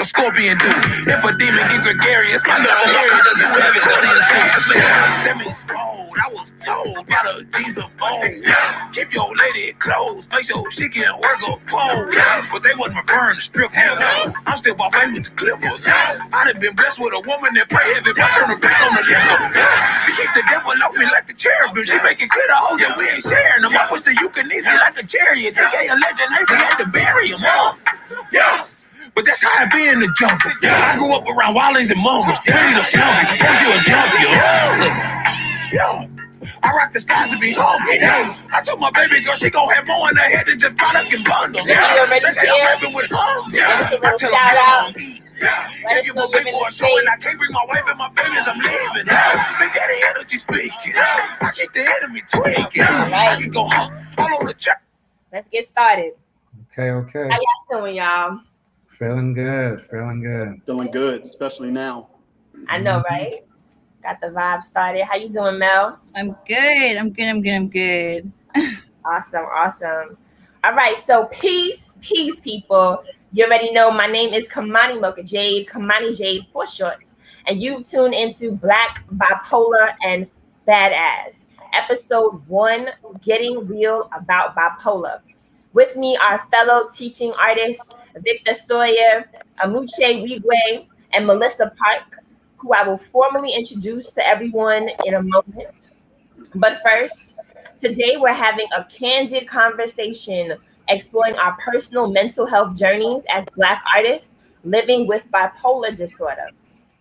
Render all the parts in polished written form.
a scorpion do. If a demon get gregarious, my little area to do heavy study in the ass. That means bold. I was told by the G's of bold. Keep your lady close, make sure she can work a pole. But they wasn't referring to strippers. I'm still off with the clippers. I done been blessed with a woman that pray heavy, but turn her back on the liquor. She keep the devil off me like the cherubim. She make it clear to hoes that we ain't sharing them. I push the euthanasia like a chariot. They gave a legend, hey, we had to bury him. Yeah. But that's how I be in the jungle. I grew up around wildlings and mongrels. Ready to slump you. You a junkie. Yeah. I rock the skies to be hungry. I told my baby girl she gon' have more in her head than just product and bundles. You already they say I'm rapping with hunger. I tell them get on beat. If you pay for a show and I can't bring my wife and my babies, I'm leaving. Big Daddy energy speaking. I keep the enemy tweaking. I can go all on the track. Let's get started. Okay. How y'all doing, y'all? Feeling good. Feeling good, especially now. I know, right? Got the vibe started. How you doing, Mel? I'm good. Awesome. All right, so peace, people. You already know my name is Kymani Jade, Kymani Jade for short. And you tune into Black, Bipolar, and Badass. Episode 1, Getting Real About Bipolar. With me are fellow teaching artists, Victor Sawyer, Emuche Nwaigwe, and Melissa Parke, who I will formally introduce to everyone in a moment. But first, today we're having a candid conversation exploring our personal mental health journeys as Black artists living with bipolar disorder,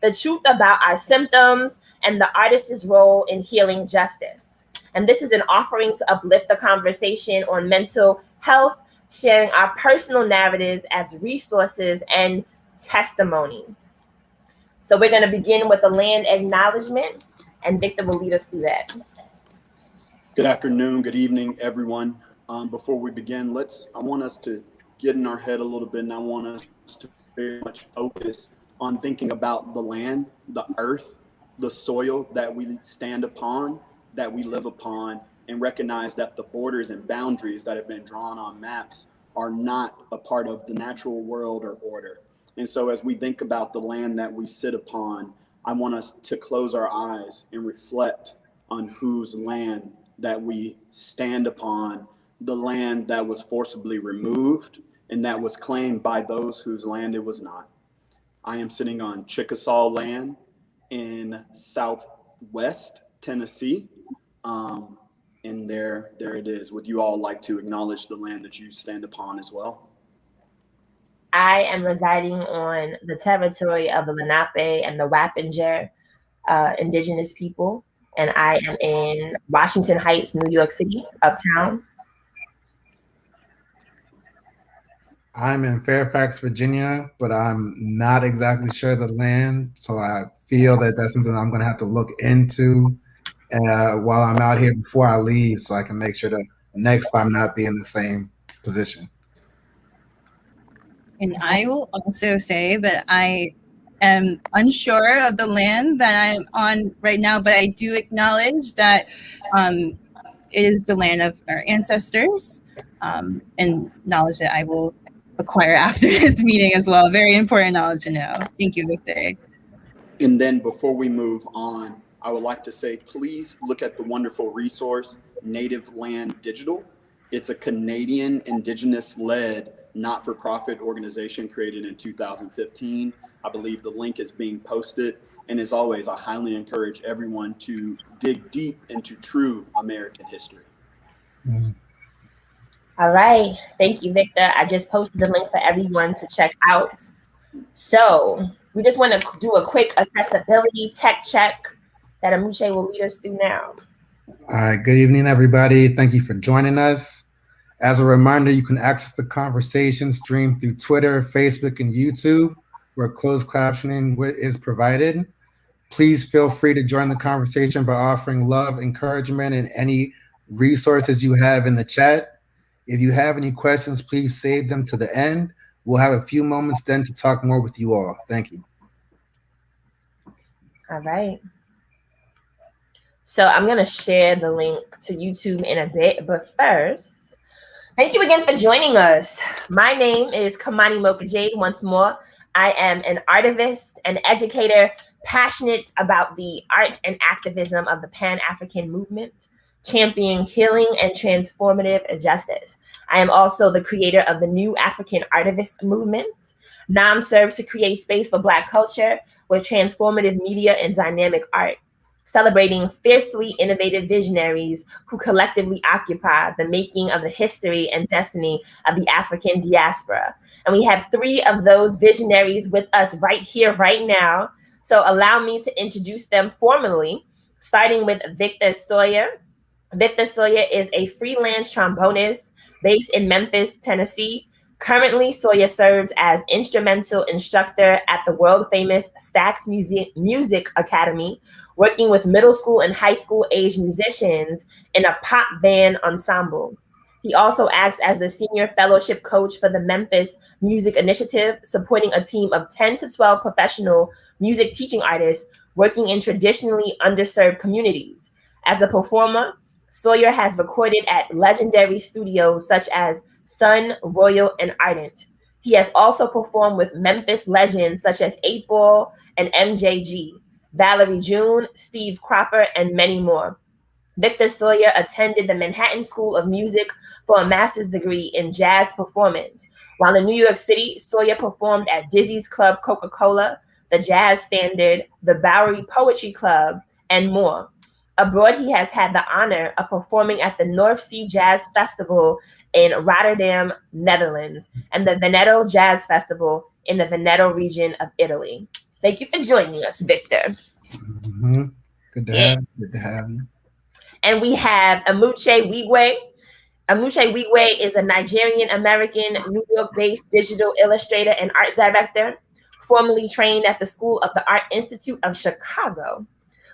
the truth about our symptoms, and the artist's role in healing justice. And this is an offering to uplift the conversation on mental health, sharing our personal narratives as resources and testimony. So we're going to begin with the land acknowledgement, and Victor will lead us through that. Good afternoon, good evening, everyone. Before we begin, I want us to get in our head a little bit, and I want us to very much focus on thinking about the land, the earth, the soil that we stand upon, that we live upon, and recognize that the borders and boundaries that have been drawn on maps are not a part of the natural world or order. And so as we think about the land that we sit upon, I want us to close our eyes and reflect on whose land that we stand upon, the land that was forcibly removed and that was claimed by those whose land it was not. I am sitting on Chickasaw land in Southwest Tennessee. And there it is. Would you all like to acknowledge the land that you stand upon as well? I am residing on the territory of the Lenape and the Wappinger indigenous people, and I am in Washington Heights, New York City, uptown. I'm in Fairfax, Virginia, but I'm not exactly sure the land, so I feel that that's something I'm going to have to look into while I'm out here before I leave, so I can make sure that next time not be in the same position. And I will also say that I am unsure of the land that I'm on right now, but I do acknowledge that it is the land of our ancestors, and knowledge that I will acquire after this meeting as well. Very important knowledge to know. Thank you, Victor. And then before we move on, I would like to say, please look at the wonderful resource, Native Land Digital. It's a Canadian Indigenous-led not-for-profit organization created in 2015. I believe the link is being posted. And as always, I highly encourage everyone to dig deep into true American history. Mm. All right. Thank you, Victor. I just posted the link for everyone to check out. So we just want to do a quick accessibility tech check that Emuche will lead us through now. All right. Good evening, everybody. Thank you for joining us. As a reminder, you can access the conversation streamed through Twitter, Facebook, and YouTube, where closed captioning is provided. Please feel free to join the conversation by offering love, encouragement, and any resources you have in the chat. If you have any questions, please save them to the end. We'll have a few moments then to talk more with you all. Thank you. All right. So I'm going to share the link to YouTube in a bit, but first, thank you again for joining us. My name is Kymani Jade once more. I am an artivist, an educator, passionate about the art and activism of the Pan-African movement, championing healing and transformative justice. I am also the creator of the New African Artivist movement. NAM serves to create space for Black culture with transformative media and dynamic art, celebrating fiercely innovative visionaries who collectively occupy the making of the history and destiny of the African diaspora. And we have 3 of those visionaries with us right here, right now. So allow me to introduce them formally, starting with Victor Sawyer. Victor Sawyer is a freelance trombonist based in Memphis, Tennessee. Currently, Sawyer serves as instrumental instructor at the world-famous Stax Music Academy, working with middle school and high school age musicians in a pop band ensemble. He also acts as the senior fellowship coach for the Memphis Music Initiative, supporting a team of 10 to 12 professional music teaching artists working in traditionally underserved communities. As a performer, Sawyer has recorded at legendary studios such as Sun, Royal, and Ardent. He has also performed with Memphis legends such as 8-Ball and MJG, Valerie June, Steve Cropper, and many more. Victor Sawyer attended the Manhattan School of Music for a master's degree in jazz performance. While in New York City, Sawyer performed at Dizzy's Club Coca-Cola, the Jazz Standard, the Bowery Poetry Club, and more. Abroad, he has had the honor of performing at the North Sea Jazz Festival in Rotterdam, Netherlands, and the Veneto Jazz Festival in the Veneto region of Italy. Thank you for joining us, Victor. Mm-hmm. Good to have you. And we have Emuche Nwaigwe. Emuche Nwaigwe is a Nigerian-American, New York-based digital illustrator and art director, formerly trained at the School of the Art Institute of Chicago.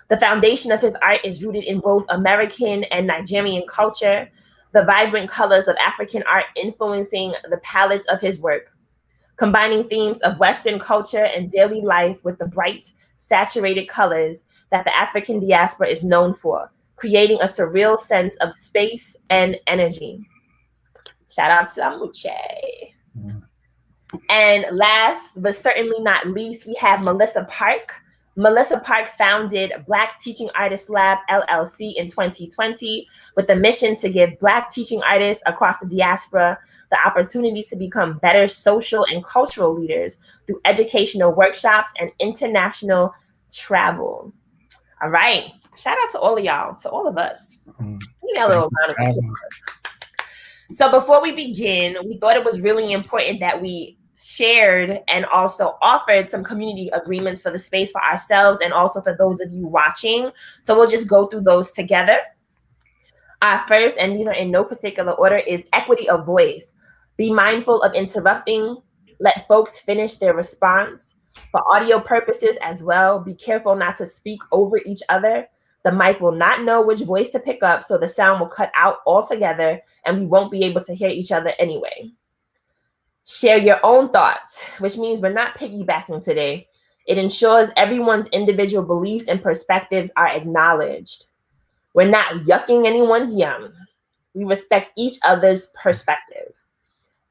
The foundation of his art is rooted in both American and Nigerian culture, the vibrant colors of African art influencing the palettes of his work, combining themes of Western culture and daily life with the bright, saturated colors that the African diaspora is known for, creating a surreal sense of space and energy. Shout out to Emuche. And last but certainly not least, we have Melissa Parke. Melissa Parke founded Black Teaching Artists Lab, LLC in 2020 with the mission to give Black teaching artists across the diaspora the opportunity to become better social and cultural leaders through educational workshops and international travel. All right. Shout out to all of y'all, to all of us. We got a little round of applause. So before we begin, we thought it was really important that we shared and also offered some community agreements for the space for ourselves and also for those of you watching. So we'll just go through those together. First, and these are in no particular order, is equity of voice. Be mindful of interrupting. Let folks finish their response. For audio purposes as well, be careful not to speak over each other. The mic will not know which voice to pick up, so the sound will cut out altogether and we won't be able to hear each other anyway. Share your own thoughts, which means we're not piggybacking today. It ensures everyone's individual beliefs and perspectives are acknowledged. We're not yucking anyone's yum. We respect each other's perspective.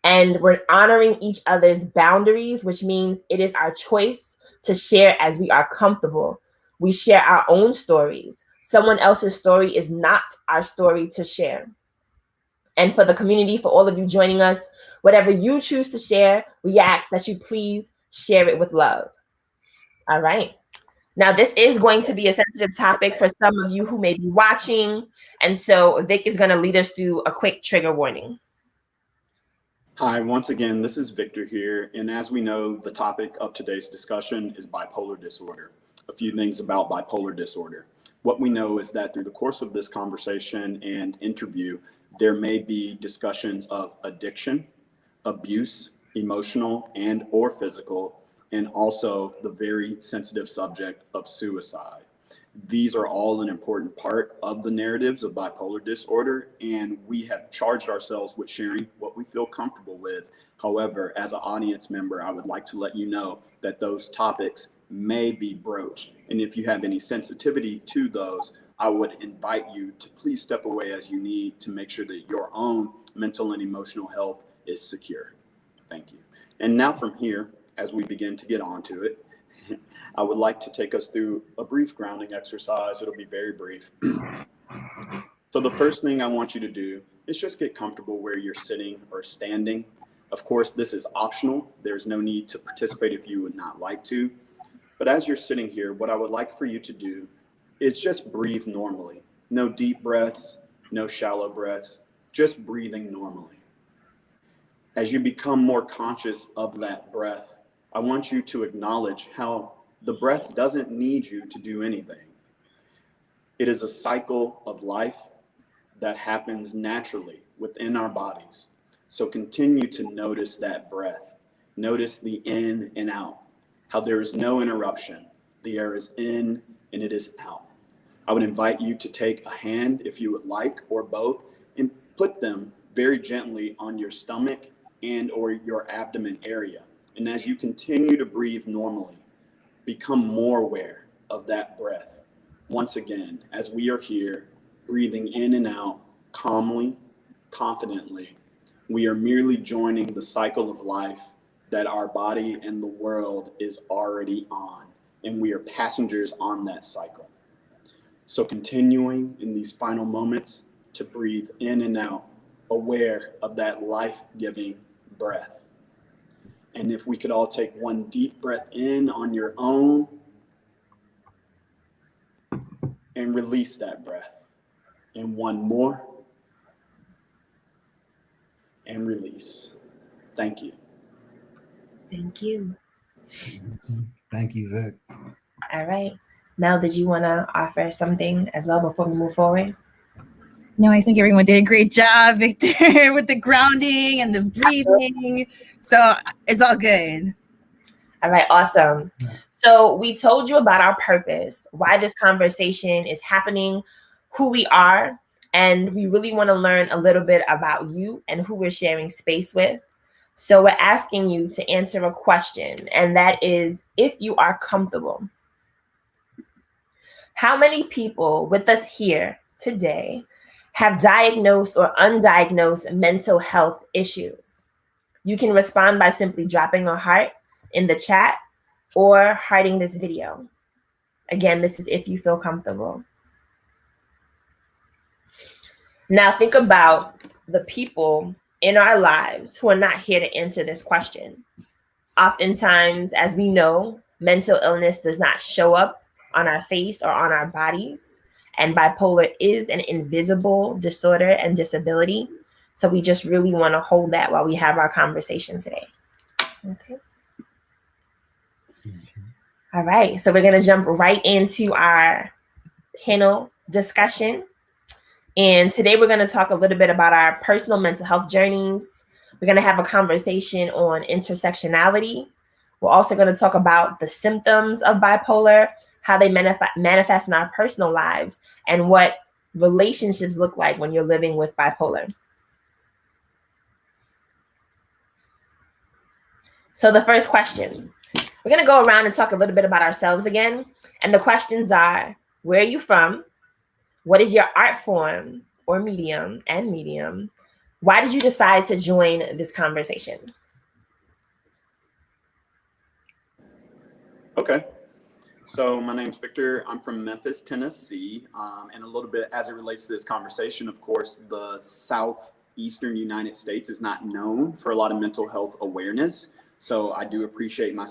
And we're honoring each other's boundaries, which means it is our choice to share as we are comfortable. We share our own stories. Someone else's story is not our story to share. And for the community, for all of you joining us, whatever you choose to share, we ask that you please share it with love. All right. Now, this is going to be a sensitive topic for some of you who may be watching. And so Vic is going to lead us through a quick trigger warning. Hi, once again, this is Victor here. And as we know, the topic of today's discussion is bipolar disorder. A few things about bipolar disorder. What we know is that through the course of this conversation and interview, there may be discussions of addiction, abuse, emotional and or physical, and also the very sensitive subject of suicide. These are all an important part of the narratives of bipolar disorder, and we have charged ourselves with sharing what we feel comfortable with. However, as an audience member, I would like to let you know that those topics may be broached. And if you have any sensitivity to those, I would invite you to please step away as you need to make sure that your own mental and emotional health is secure. Thank you. And now from here, as we begin to get onto it, I would like to take us through a brief grounding exercise. It'll be very brief. So the first thing I want you to do is just get comfortable where you're sitting or standing. Of course, this is optional. There's no need to participate if you would not like to. But as you're sitting here, what I would like for you to do is just breathe normally. No deep breaths, no shallow breaths, just breathing normally. As you become more conscious of that breath, I want you to acknowledge how the breath doesn't need you to do anything. It is a cycle of life that happens naturally within our bodies. So continue to notice that breath. Notice the in and out, how there is no interruption. The air is in and it is out. I would invite you to take a hand, if you would like, or both, and put them very gently on your stomach and or your abdomen area. And as you continue to breathe normally, become more aware of that breath. Once again, as we are here, breathing in and out calmly, confidently, we are merely joining the cycle of life that our body and the world is already on, and we are passengers on that cycle. So continuing in these final moments to breathe in and out, aware of that life-giving breath. And if we could all take one deep breath in on your own and release that breath. And one more and release. Thank you. Thank you. Thank you, Vic. All right. Mel, did you want to offer something as well before we move forward? No, I think everyone did a great job, Victor, with the grounding and the breathing. So it's all good. All right, awesome. So we told you about our purpose, why this conversation is happening, who we are, and we really want to learn a little bit about you and who we're sharing space with. So we're asking you to answer a question, and that is, if you are comfortable, how many people with us here today have diagnosed or undiagnosed mental health issues? You can respond by simply dropping a heart in the chat or hearting this video. Again, this is if you feel comfortable. Now think about the people in our lives who are not here to answer this question. Oftentimes, as we know, mental illness does not show up on our face or on our bodies. And bipolar is an invisible disorder and disability. So we just really want to hold that while we have our conversation today. Okay. All right. So we're going to jump right into our panel discussion. And today we're going to talk a little bit about our personal mental health journeys. We're going to have a conversation on intersectionality. We're also going to talk about the symptoms of bipolar, how they manifest in our personal lives, and what relationships look like when you're living with bipolar. So the first question, we're going to go around and talk a little bit about ourselves again. And the questions are, where are you from? What is your art form or medium and medium? Why did you decide to join this conversation? Okay. So my name's Victor. I'm from Memphis, Tennessee. And a little bit as it relates to this conversation, of course, the southeastern United States is not known for a lot of mental health awareness. So I do appreciate my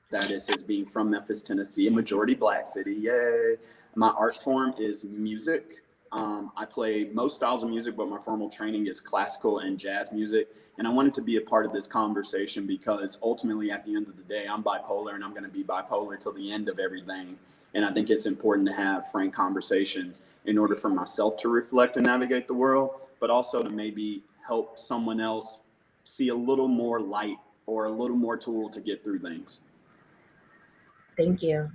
status as being from Memphis, Tennessee, a majority Black city. Yay. My art form is music. I play most styles of music, but my formal training is classical and jazz music. And I wanted to be a part of this conversation because ultimately at the end of the day, I'm bipolar and I'm going to be bipolar till the end of everything. And I think it's important to have frank conversations in order for myself to reflect and navigate the world, but also to maybe help someone else see a little more light or a little more tool to get through things. Thank you.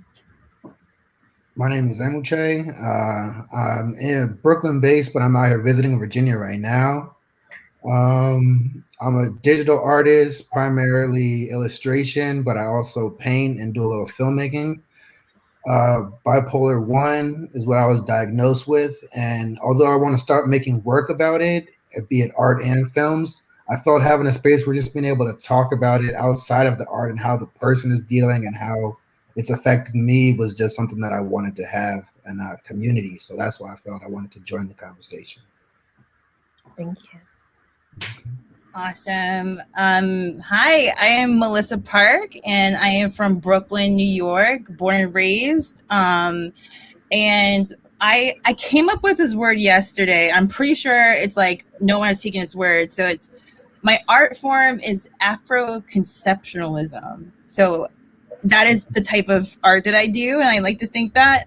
My name is Emuche. I'm in Brooklyn based, but I'm out here visiting Virginia right now. I'm a digital artist, primarily illustration, but I also paint and do a little filmmaking. Bipolar 1 is what I was diagnosed with. And although I want to start making work about it, be it art and films, I felt having a space where just being able to talk about it outside of the art and how the person is dealing and how it's affected me was just something that I wanted to have in a community. So that's why I felt I wanted to join the conversation. Thank you. Awesome. Hi, I am Melissa Parke, and I am from Brooklyn, New York, born and raised. And I came up with this word yesterday. I'm pretty sure it's like no one has taken this word. So it's my art form is Afro-conceptualism. So that is the type of art that I do, and I like to think that.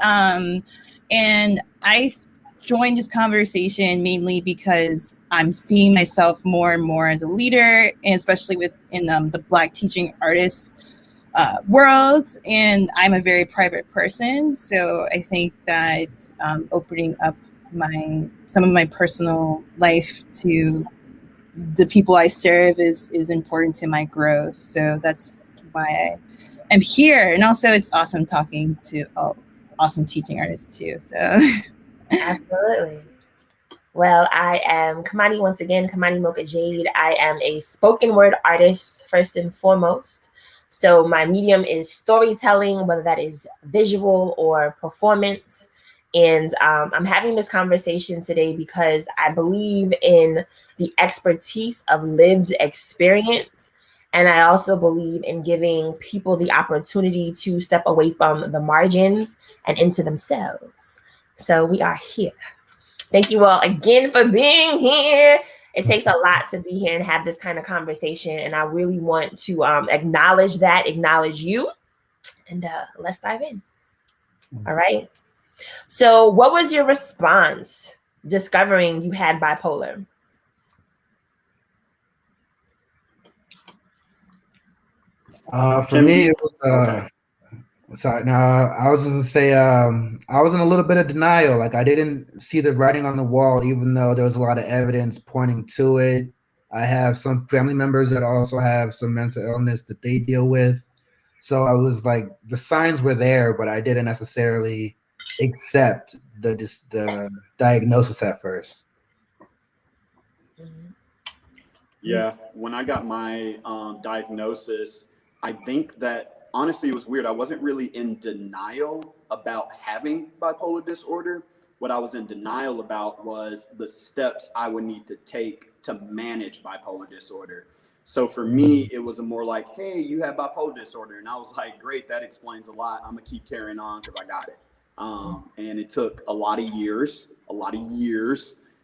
And I joined this conversation mainly because I'm seeing myself more and more as a leader, and especially within the Black teaching artists world. And I'm a very private person, so I think that opening up some of my personal life to the people I serve is important to my growth. So that's why I am here. And also it's awesome talking to awesome teaching artists too. So Absolutely. Well, I am Kymani once again, Kymani Mocha Jade. I am a spoken word artist first and foremost. So my medium is storytelling, whether that is visual or performance. And I'm having this conversation today because I believe in the expertise of lived experience. And I also believe in giving people the opportunity to step away from the margins and into themselves. So we are here. Thank you all again for being here. It takes a lot to be here and have this kind of conversation. And I really want to acknowledge you. And let's dive in. All right. So what was your response discovering you had bipolar? For me, it was sorry. No, I was going to say I was in a little bit of denial. Like I didn't see the writing on the wall, even though there was a lot of evidence pointing to it. I have some family members that also have some mental illness that they deal with. So I was like, the signs were there, but I didn't necessarily accept the diagnosis at first. Yeah, when I got my diagnosis, I think that honestly it was weird. I wasn't really in denial about having bipolar disorder. What I was in denial about was the steps I would need to take to manage bipolar disorder. So for me, it was a more like, hey, you have bipolar disorder. And I was like, great, that explains a lot. I'm gonna keep carrying on because I got it. And it took a lot of years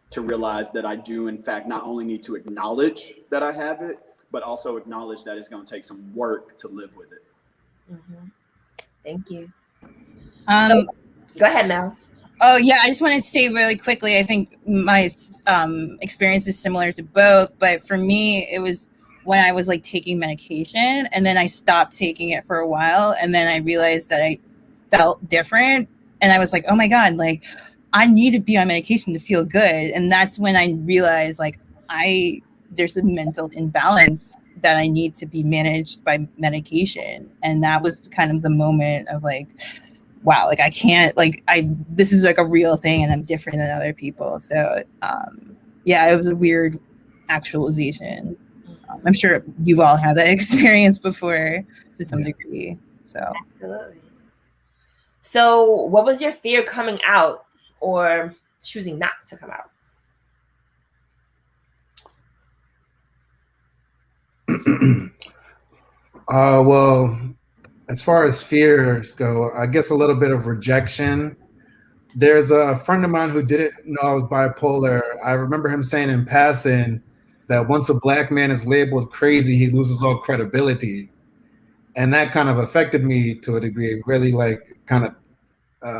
to realize that I do, in fact, not only need to acknowledge that I have it, but also acknowledge that it's going to take some work to live with it. Mm-hmm. Thank you. So, go ahead, Mel. Oh, yeah, I just wanted to say really quickly, I think my experience is similar to both, but for me, it was when I was like taking medication and then I stopped taking it for a while. And then I realized that I felt different. And I was like, oh my God, like I need to be on medication to feel good. And that's when I realized like there's a mental imbalance that I need to be managed by medication. And that was kind of the moment of like, wow, like I can't, like this is like a real thing and I'm different than other people. So yeah, it was a weird actualization. I'm sure you've all had that experience before to some degree. So absolutely. So what was your fear coming out or choosing not to come out? Well, as far as fears go, I guess a little bit of rejection. There's a friend of mine who didn't know I was bipolar. I remember him saying in passing that once a Black man is labeled crazy, he loses all credibility. And that kind of affected me to a degree. It really like kind of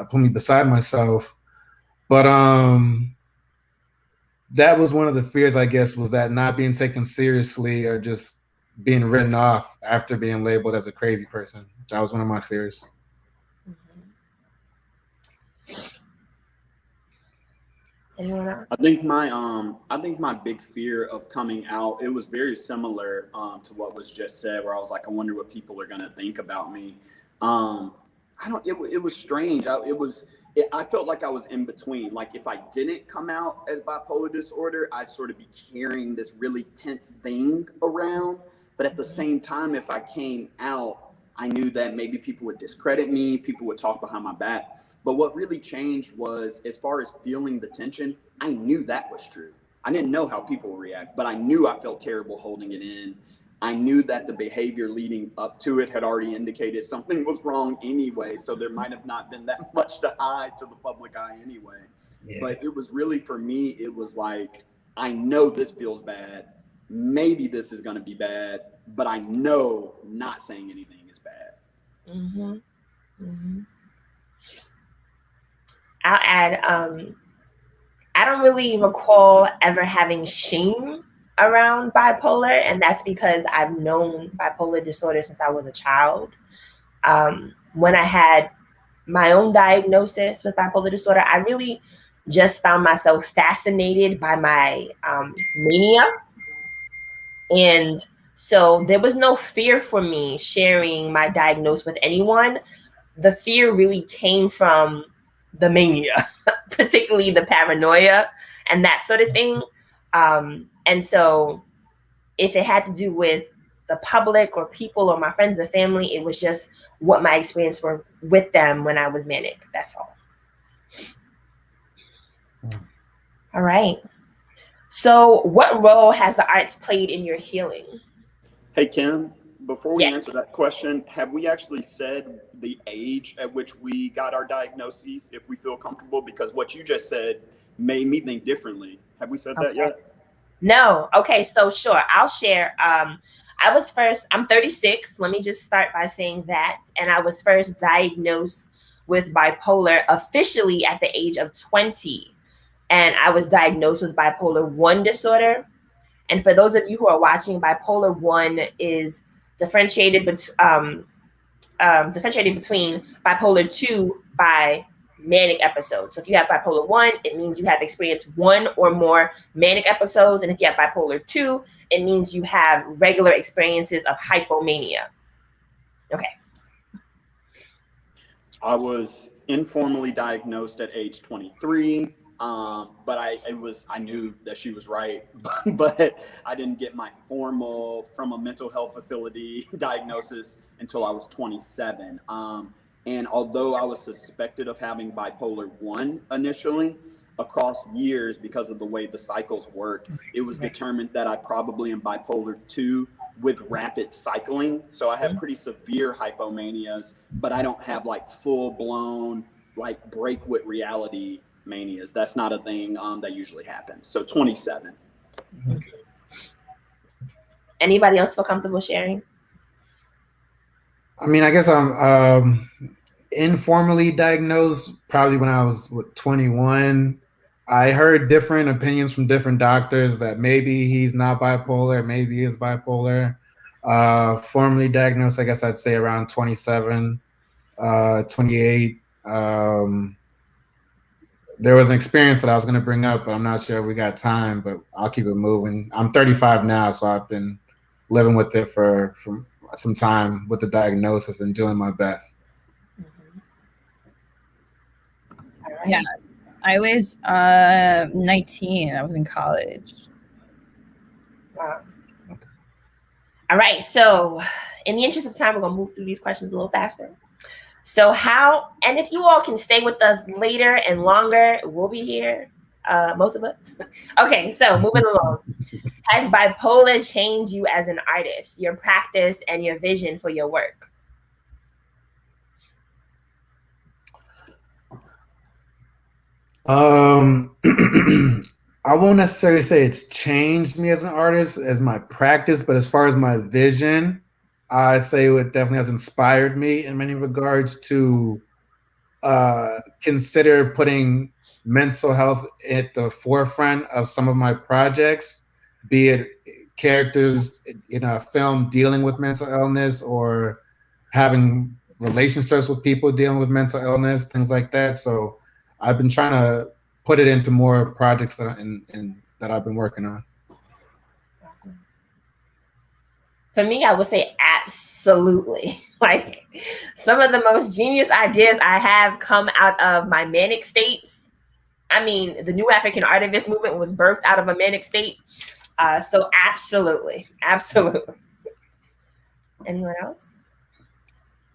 put me beside myself. But that was one of the fears, I guess, was that not being taken seriously or just being written off after being labeled as a crazy person. That was one of my fears. Anyone else? I think my big fear of coming out, it was very similar to what was just said, where I was like, I wonder what people are gonna think about me. It was strange. I felt like I was in between. Like if I didn't come out as bipolar disorder, I'd sort of be carrying this really tense thing around. But at the same time, if I came out, I knew that maybe people would discredit me, people would talk behind my back. But what really changed was, as far as feeling the tension, I knew that was true. I didn't know how people would react, but I knew I felt terrible holding it in. I knew that the behavior leading up to it had already indicated something was wrong anyway. So there might have not been that much to hide to the public eye anyway. Yeah. But it was really, for me, it was like, I know this feels bad. Maybe this is going to be bad, but I know not saying anything is bad. Mm-hmm. Mm-hmm. I'll add, I don't really recall ever having shame around bipolar, and that's because I've known bipolar disorder since I was a child. When I had my own diagnosis with bipolar disorder, I really just found myself fascinated by my mania. And so there was no fear for me sharing my diagnosis with anyone. The fear really came from the mania, particularly the paranoia and that sort of thing. And so if it had to do with the public or people or my friends and family, it was just what my experience were with them when I was manic. That's all. All right. So what role has the arts played in your healing? Hey, Kim, before we answer that question, have we actually said the age at which we got our diagnoses, if we feel comfortable? Because what you just said made me think differently. Have we said that yet? No. Okay, so sure. I'll share. I'm 36. Let me just start by saying that. And I was first diagnosed with bipolar officially at the age of 20. And I was diagnosed with bipolar 1 disorder. And for those of you who are watching, bipolar 1 is differentiated between bipolar 2 by manic episodes. So if you have bipolar 1, it means you have experienced 1 or more manic episodes. And if you have bipolar 2, it means you have regular experiences of hypomania. Okay. I was informally diagnosed at age 23. But I knew that she was right, but I didn't get my formal from a mental health facility diagnosis until I was 27. And although I was suspected of having bipolar 1 initially, across years, because of the way the cycles work, it was determined that I probably am bipolar 2 with rapid cycling. So I have pretty severe hypomanias, but I don't have like full blown, like break with reality manias. That's not a thing that usually happens. So 27. Okay. Anybody else feel comfortable sharing? I mean, I guess I'm informally diagnosed probably when I was 21. I heard different opinions from different doctors that maybe he's not bipolar, maybe he is bipolar. Formally diagnosed, I guess I'd say around 27, 28. There was an experience that I was going to bring up, but I'm not sure if we got time, but I'll keep it moving. I'm 35 now, so I've been living with it for some time with the diagnosis and doing my best. Yeah, I was 19. I was in college. Wow. All right, so in the interest of time, we're going to move through these questions a little faster. So and if you all can stay with us later and longer, we'll be here, most of us. Okay, so moving along. Has bipolar changed you as an artist, your practice and your vision for your work? I won't necessarily say it's changed me as an artist, as my practice, but as far as my vision, I'd say it definitely has inspired me in many regards to consider putting mental health at the forefront of some of my projects, be it characters in a film dealing with mental illness or having relationships with people dealing with mental illness, things like that. So I've been trying to put it into more projects that I've been working on. Awesome. For me, I would say absolutely. Like, some of the most genius ideas I have come out of my manic states. I mean, the new African Artivist movement was birthed out of a manic state. So absolutely. Absolutely. Anyone else?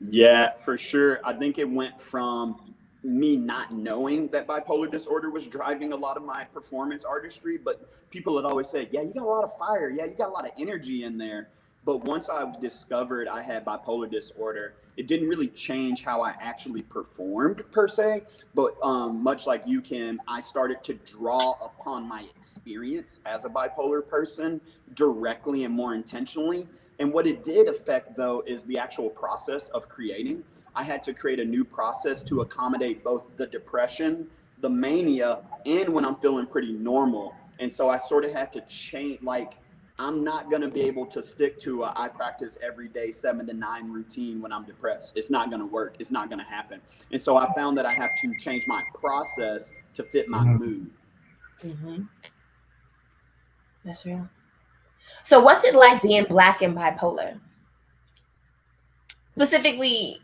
Yeah, for sure. I think it went from me not knowing that bipolar disorder was driving a lot of my performance artistry, but people would always say, yeah, you got a lot of fire. Yeah, you got a lot of energy in there. But once I discovered I had bipolar disorder, it didn't really change how I actually performed per se. But much like you, Kim, I started to draw upon my experience as a bipolar person directly and more intentionally. And what it did affect, though, is the actual process of creating. I had to create a new process to accommodate both the depression, the mania, and when I'm feeling pretty normal. And so I sort of had to change, like, I'm not going to be able to stick to I practice every day 7 to 9 routine when I'm depressed. It's not going to work. It's not going to happen. And so I found that I have to change my process to fit my mood. Mm-hmm. That's real. So what's it like being Black and bipolar? Specifically,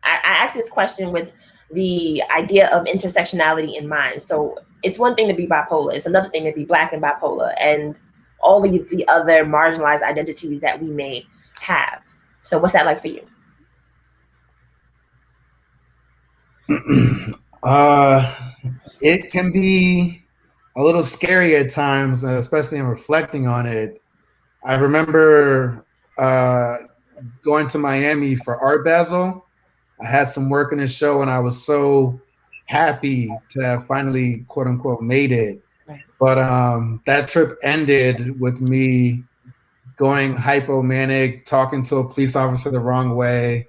I asked this question with the idea of intersectionality in mind. So it's one thing to be bipolar. It's another thing to be Black and bipolar, and all of the other marginalized identities that we may have. So what's that like for you? It can be a little scary at times, especially in reflecting on it. I remember going to Miami for Art Basel. I had some work in the show, and I was so happy to have finally, quote unquote, made it. Right. But that trip ended with me going hypomanic, talking to a police officer the wrong way,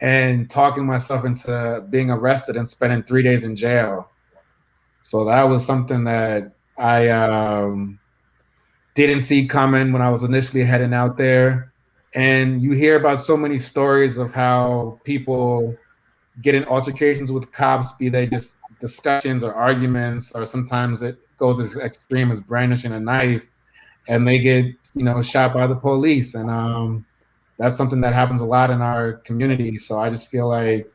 and talking myself into being arrested and spending 3 days in jail. So that was something that I didn't see coming when I was initially heading out there. And you hear about so many stories of how people get in altercations with cops, be they just discussions or arguments, or sometimes it goes as extreme as brandishing a knife, and they get, shot by the police. And that's something that happens a lot in our community. So I just feel like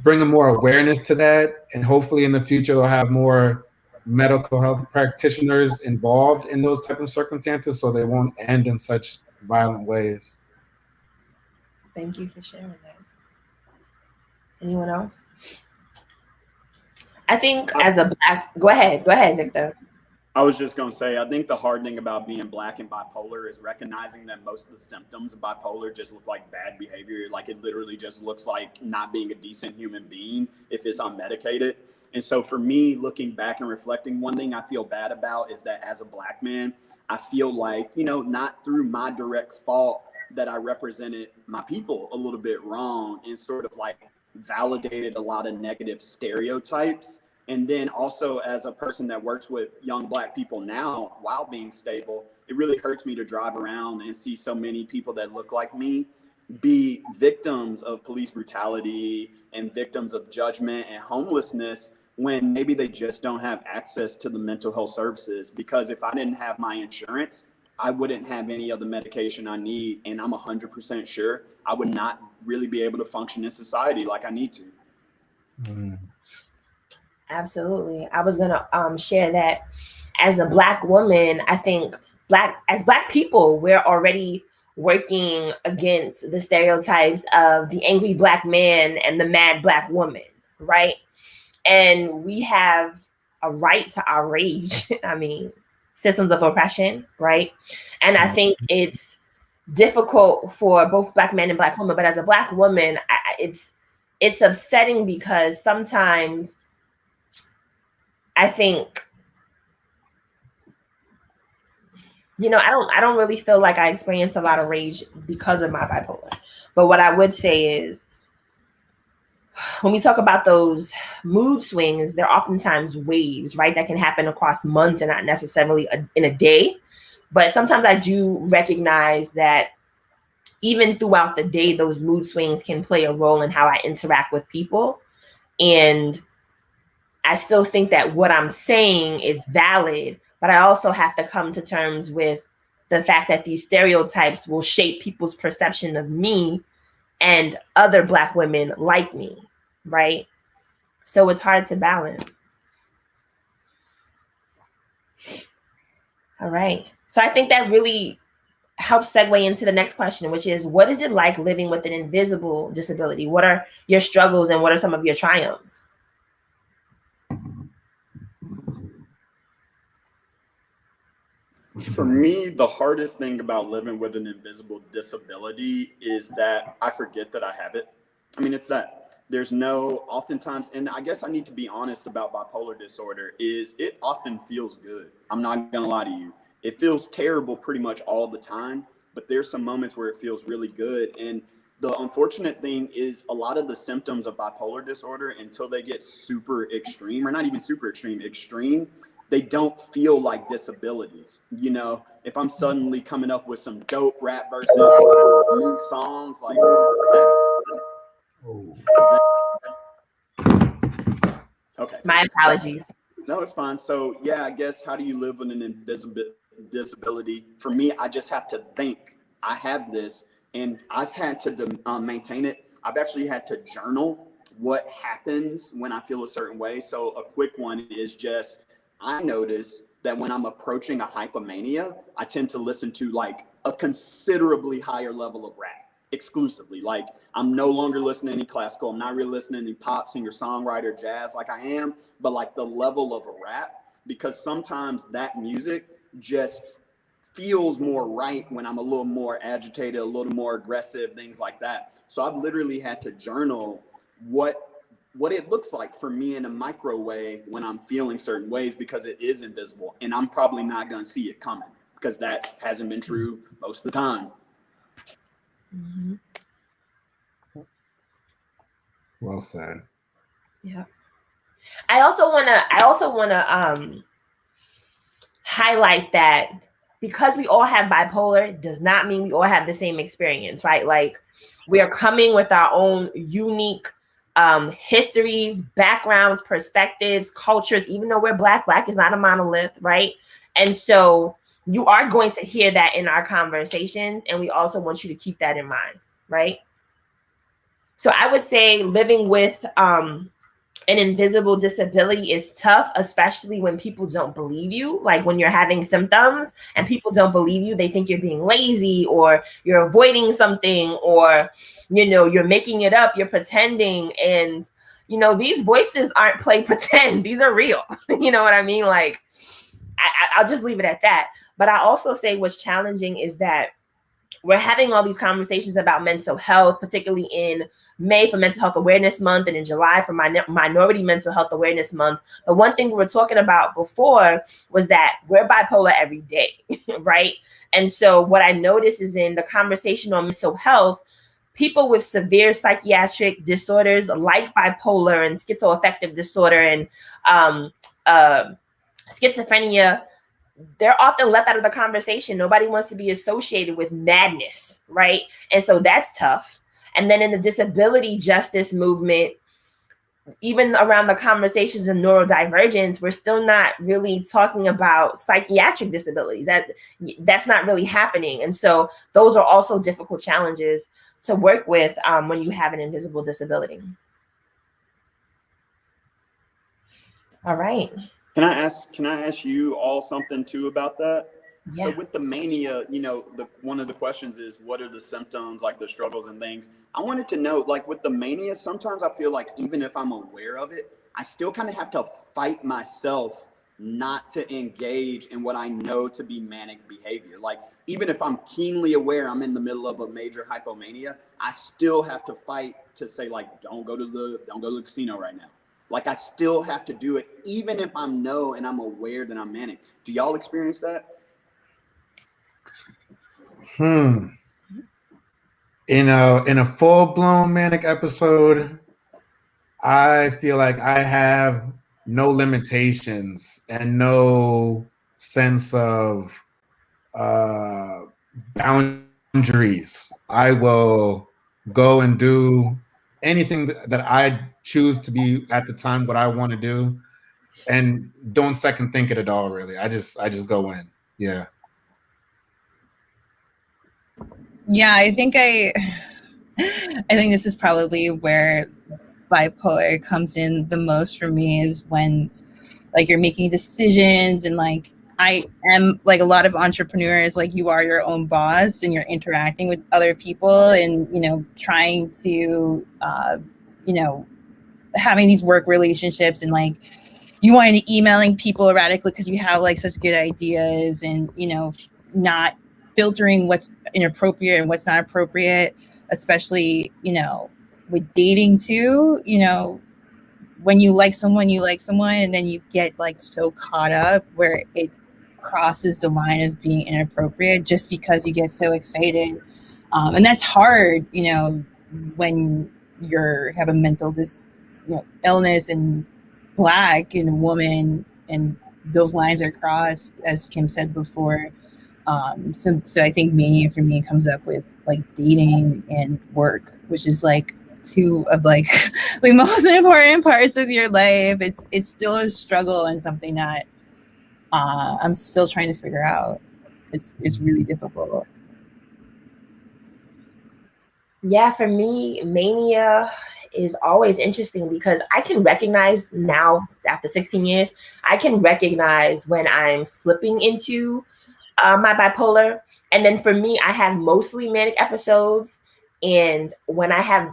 bringing more awareness to that, and hopefully in the future we'll have more medical health practitioners involved in those type of circumstances, so they won't end in such violent ways. Thank you for sharing that. Anyone else? I think as a Black, go ahead, Victor. I was just going to say, I think the hard thing about being Black and bipolar is recognizing that most of the symptoms of bipolar just look like bad behavior. Like, it literally just looks like not being a decent human being if it's unmedicated. And so for me, looking back and reflecting, one thing I feel bad about is that as a Black man, I feel like, not through my direct fault, that I represented my people a little bit wrong and sort of like validated a lot of negative stereotypes. And then also, as a person that works with young Black people now while being stable, it really hurts me to drive around and see so many people that look like me be victims of police brutality and victims of judgment and homelessness, when maybe they just don't have access to the mental health services. Because if I didn't have my insurance, I wouldn't have any of the medication I need. And I'm 100% sure I would not really be able to function in society like I need to. Mm. Absolutely. I was gonna share that as a Black woman, I think as Black people, we're already working against the stereotypes of the angry Black man and the mad Black woman, right? And we have a right to our rage. I mean, systems of oppression, right? And I think it's difficult for both Black men and Black women, but as a Black woman, it's upsetting because sometimes I think, I don't really feel like I experienced a lot of rage because of my bipolar. But what I would say is, when we talk about those mood swings, they're oftentimes waves, right? That can happen across months and not necessarily in a day. But sometimes I do recognize that even throughout the day, those mood swings can play a role in how I interact with people. And I still think that what I'm saying is valid, but I also have to come to terms with the fact that these stereotypes will shape people's perception of me and other Black women like me, right? So it's hard to balance. All right. So I think that really helps segue into the next question, which is, what is it like living with an invisible disability? What are your struggles and what are some of your triumphs? For me, the hardest thing about living with an invisible disability is that I forget that I have it. I mean, it's that there's no, oftentimes, and I guess I need to be honest about bipolar disorder, is it often feels good. I'm not gonna lie to you. It feels terrible pretty much all the time, but there's some moments where it feels really good. And the unfortunate thing is a lot of the symptoms of bipolar disorder, until they get super extreme, or not even super extreme, they don't feel like disabilities. You know, if I'm suddenly coming up with some dope rap verses or new songs, like okay. My apologies. No, it's fine. So yeah, I guess, how do you live with an invisible disability? For me, I just have to think I have this, and I've had to maintain it. I've actually had to journal what happens when I feel a certain way. So a quick one is just, I notice that when I'm approaching a hypomania, I tend to listen to like a considerably higher level of rap exclusively. Like, I'm no longer listening to any classical. I'm not really listening to any pop, singer, songwriter, jazz like I am, but like the level of a rap, because sometimes that music just feels more right when I'm a little more agitated, a little more aggressive, things like that. So I've literally had to journal what it looks like for me in a micro way when I'm feeling certain ways, because it is invisible and I'm probably not going to see it coming, because that hasn't been true most of the time. Mm-hmm. Well said. Yeah. I also want to highlight that because we all have bipolar does not mean we all have the same experience, right? Like, we are coming with our own unique histories, backgrounds, perspectives, cultures. Even though we're Black is not a monolith, right? And so you are going to hear that in our conversations, and we also want you to keep that in mind, right? So I would say living with an invisible disability is tough, especially when people don't believe you. Like, when you're having symptoms and people don't believe you, they think you're being lazy or you're avoiding something, or, you know, you're making it up, you're pretending. And, you know, these voices aren't play pretend. These are real. You know what I mean? Like, I'll just leave it at that. But I also say what's challenging is that we're having all these conversations about mental health, particularly in May for Mental Health Awareness Month and in July for Minority Mental Health Awareness Month. But one thing we were talking about before was that we're bipolar every day, right? And so what I noticed is in the conversation on mental health, people with severe psychiatric disorders like bipolar and schizoaffective disorder and schizophrenia, they're often left out of the conversation. Nobody wants to be associated with madness, right? And so that's tough. And then in the disability justice movement, even around the conversations of neurodivergence, we're still not really talking about psychiatric disabilities. That's not really happening. And so those are also difficult challenges to work with when you have an invisible disability. All right. Can I ask you all something too about that? Yeah. So with the mania, you know, one of the questions is, what are the symptoms, like the struggles and things? I wanted to know, like with the mania, sometimes I feel like even if I'm aware of it, I still kind of have to fight myself not to engage in what I know to be manic behavior. Like, even if I'm keenly aware I'm in the middle of a major hypomania, I still have to fight to say, like, don't go to the casino right now. Like, I still have to do it, even if I'm aware that I'm manic. Do y'all experience that? In a full-blown manic episode, I feel like I have no limitations and no sense of boundaries. I will go and do anything that I choose to be at the time what I want to do, and don't second think it at all. Really, I just go in. Yeah. Yeah, I think this is probably where bipolar comes in the most for me, is when like you're making decisions, and like I am like a lot of entrepreneurs, like you are your own boss and you're interacting with other people, and trying to having these work relationships, and like you want to emailing people erratically because you have like such good ideas, and not filtering what's inappropriate and what's not appropriate, especially with dating too. When you like someone, and then you get like so caught up where it crosses the line of being inappropriate just because you get so excited. And that's hard, when have a mental illness, and Black and a woman, and those lines are crossed, as Kim said before. So I think mania for me comes up with like dating and work, which is like two of like the most important parts of your life. It's still a struggle and something that I'm still trying to figure out. It's really difficult. Yeah, for me, mania is always interesting because I can recognize now, after 16 years, I can recognize when I'm slipping into my bipolar. And then for me, I have mostly manic episodes. And when I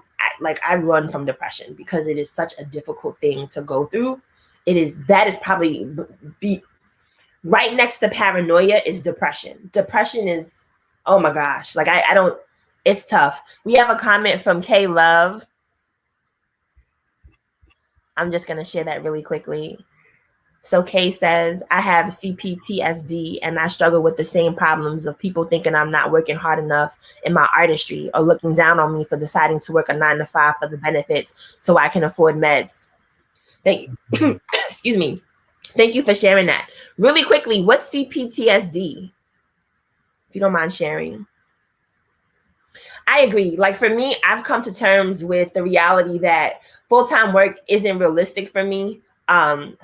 run from depression because it is such a difficult thing to go through. That is probably right next to paranoia is depression. Depression is, oh my gosh, like I don't, it's tough. We have a comment from K Love. I'm just going to share that really quickly. So Kay says, I have CPTSD and I struggle with the same problems of people thinking I'm not working hard enough in my artistry or looking down on me for deciding to work a 9-to-5 for the benefits so I can afford meds. Excuse me. Thank you for sharing that. Really quickly, what's CPTSD? If you don't mind sharing. I agree. Like for me, I've come to terms with the reality that full-time work isn't realistic for me.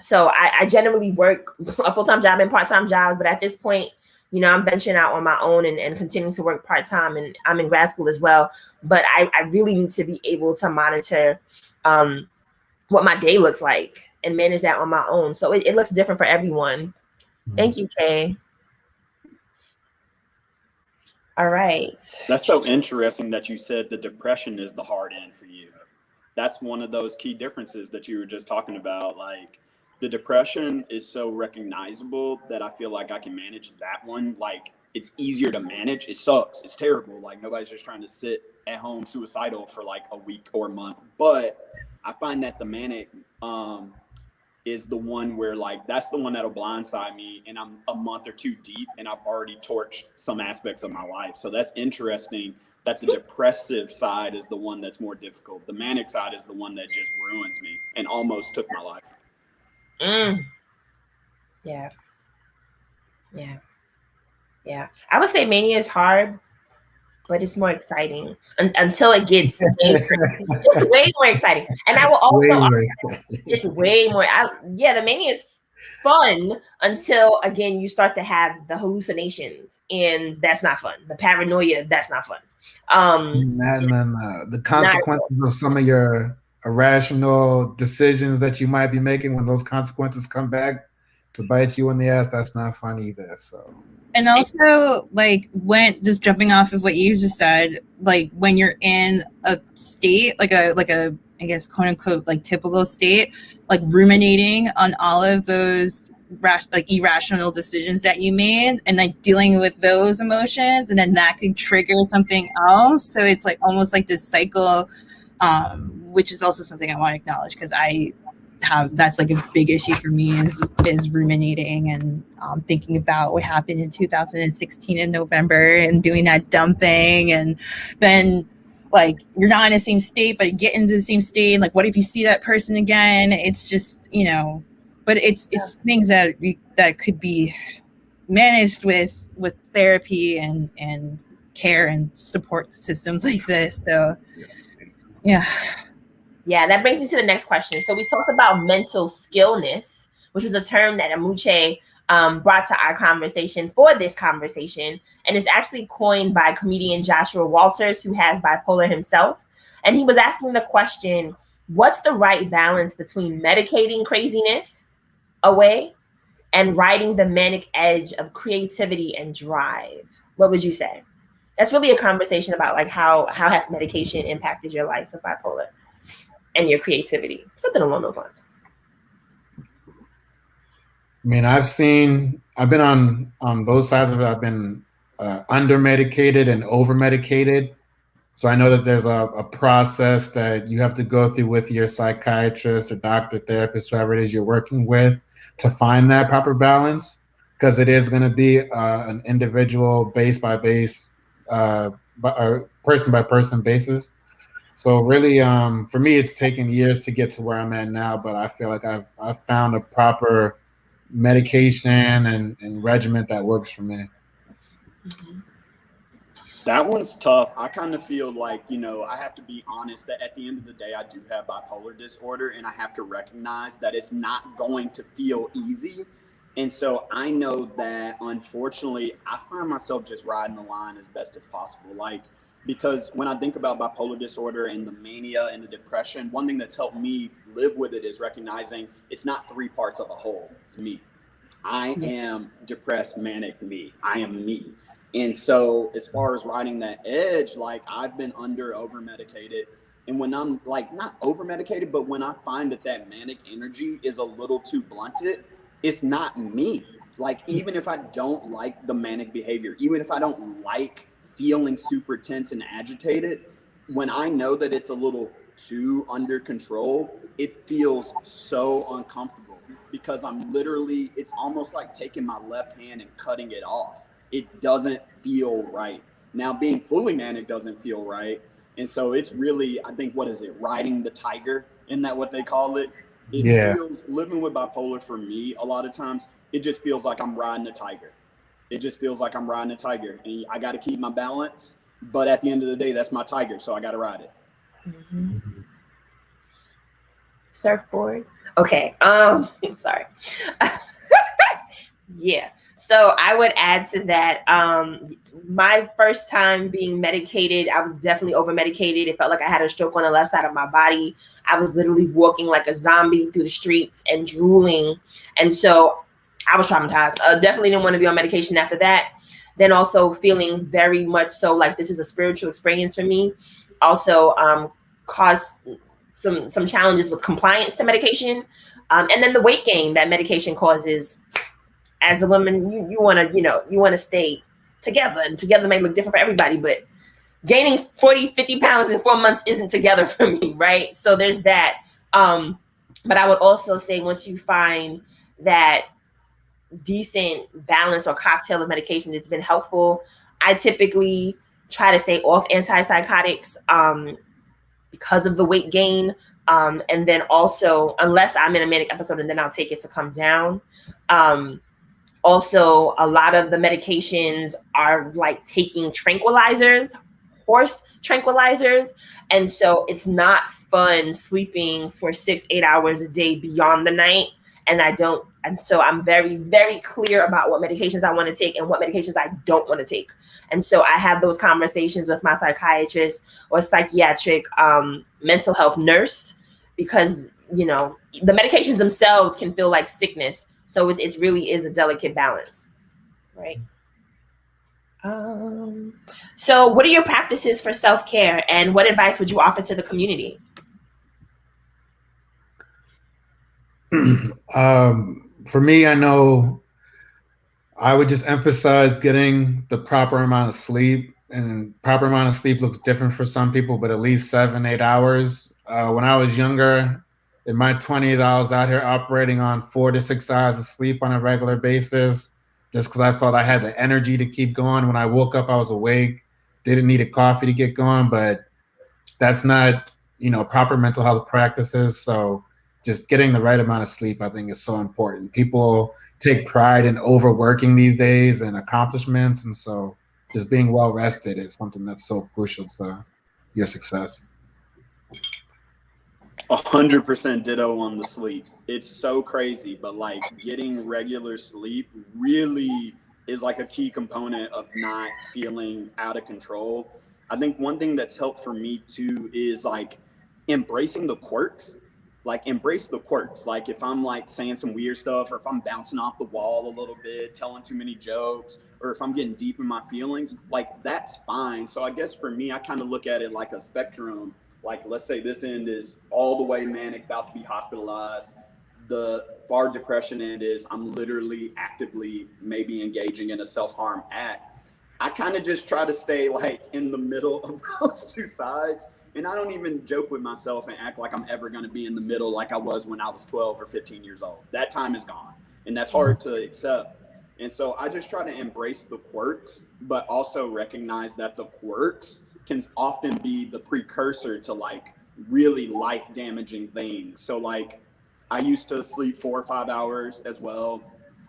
So I generally work a full-time job and part-time jobs, but at this point, I'm venturing out on my own and continuing to work part-time, and I'm in grad school as well. But I really need to be able to monitor what my day looks like and manage that on my own. So it looks different for everyone. Thank you, Kay. All right. That's so interesting that you said the depression is the hard end for you. That's one of those key differences that you were just talking about. Like the depression is so recognizable that I feel like I can manage that one. Like it's easier to manage. It sucks. It's terrible. Like nobody's just trying to sit at home suicidal for like a week or a month. But I find that the manic is the one where like that's the one that'll blindside me and I'm a month or two deep and I've already torched some aspects of my life. So that's interesting that the depressive side is the one that's more difficult. The manic side is the one that just ruins me and almost took my life. Yeah. I would say mania is hard, but it's more exciting until it gets it's way more exciting. And I will also it's way more. The mania is fun until again you start to have the hallucinations, and that's not fun. The paranoia, that's not fun. The consequences of some of your irrational decisions that you might be making, when those consequences come back to bite you in the ass, that's not fun either. So. And also, like, when just jumping off of what you just said, like when you're in a state, like a I guess quote unquote like typical state, like ruminating on all of those like irrational decisions that you made, and like dealing with those emotions, and then that could trigger something else. So it's like almost like this cycle, which is also something I want to acknowledge because that's like a big issue for me is ruminating and thinking about what happened in 2016 in November and doing that dumping, and then like you're not in the same state but you get into the same state, and like what if you see that person again? It's just but it's things that could be managed with therapy and care and support systems like this. So yeah, that brings me to the next question. So we talked about mental skillness, which was a term that Emuche brought to our conversation for this conversation. And it's actually coined by comedian Joshua Walters, who has bipolar himself. And he was asking the question, what's the right balance between medicating craziness away and riding the manic edge of creativity and drive? What would you say? That's really a conversation about like how has medication impacted your life with bipolar and your creativity, something along those lines. I mean, I've been on both sides of it. I've been under medicated and over medicated. So I know that there's a process that you have to go through with your psychiatrist or doctor, therapist, whoever it is you're working with, to find that proper balance, because it is going to be an individual base by base, person by person basis. So really, for me, it's taken years to get to where I'm at now, but I feel like I've found a proper medication and regimen that works for me. Mm-hmm. That one's tough. I kind of feel like, I have to be honest that at the end of the day, I do have bipolar disorder, and I have to recognize that it's not going to feel easy. And so I know that, unfortunately, I find myself just riding the line as best as possible. Because when I think about bipolar disorder and the mania and the depression, one thing that's helped me live with it is recognizing it's not three parts of a whole. It's me. I am depressed, manic me. I am me. And so as far as riding that edge, I've been over medicated. And when I'm not over medicated, but when I find that manic energy is a little too blunted, it's not me. Even if I don't like the manic behavior, even if I don't like feeling super tense and agitated, when I know that it's a little too under control, it feels so uncomfortable, because it's almost like taking my left hand and cutting it off. It doesn't feel right. Now, being fully manic doesn't feel right. And so it's really, I think, riding the tiger? Isn't that what they call it? It feels, living with bipolar for me, a lot of times, it just feels like I'm riding a tiger. It just feels like I'm riding a tiger, and I got to keep my balance. But at the end of the day, that's my tiger, so I got to ride it. Mm-hmm. Surfboard. Okay. I'm sorry. Yeah. So I would add to that. My first time being medicated, I was definitely over medicated. It felt like I had a stroke on the left side of my body. I was literally walking like a zombie through the streets and drooling, and so I was traumatized. Definitely didn't want to be on medication after that. Then also feeling very much so like this is a spiritual experience for me. Also caused some challenges with compliance to medication. And then the weight gain that medication causes. As a woman, you want to stay together, and together may look different for everybody, but gaining 40, 50 pounds in 4 months isn't together for me, right? So there's that. But I would also say once you find that decent balance or cocktail of medication, it's been helpful. I typically try to stay off antipsychotics because of the weight gain. And then also, unless I'm in a manic episode, and then I'll take it to come down. Also, a lot of the medications are taking tranquilizers, horse tranquilizers. And so it's not fun sleeping for 6-8 hours a day beyond the night. And so I'm very, very clear about what medications I want to take and what medications I don't want to take. And so I have those conversations with my psychiatrist or psychiatric mental health nurse, because, the medications themselves can feel like sickness. So it really is a delicate balance, right? So what are your practices for self-care, and what advice would you offer to the community? For me, I know I would just emphasize getting the proper amount of sleep, and proper amount of sleep looks different for some people, but at least 7-8 hours. When I was younger, in my 20s, I was out here operating on 4 to 6 hours of sleep on a regular basis, just because I felt I had the energy to keep going. When I woke up, I was awake, didn't need a coffee to get going, but that's not, proper mental health practices. So just getting the right amount of sleep, I think, is so important. People take pride in overworking these days and accomplishments. And so just being well rested is something that's so crucial to your success. 100% ditto on the sleep. It's so crazy, but like getting regular sleep really is like a key component of not feeling out of control. I think one thing that's helped for me too is like embracing the quirks. Like embrace the quirks. Like if I'm like saying some weird stuff, or if I'm bouncing off the wall a little bit, telling too many jokes, or if I'm getting deep in my feelings, like that's fine. So I guess for me, I kind of look at it like a spectrum. Like let's say this end is all the way manic, about to be hospitalized. The far depression end is I'm literally actively maybe engaging in a self-harm act. I kind of just try to stay like in the middle of those two sides. And I don't even joke with myself and act like I'm ever going to be in the middle like I was when I was 12 or 15 years old. That time is gone. And that's hard to accept. And so I just try to embrace the quirks, but also recognize that the quirks can often be the precursor to like really life damaging things. So like I used to sleep 4 or 5 hours as well.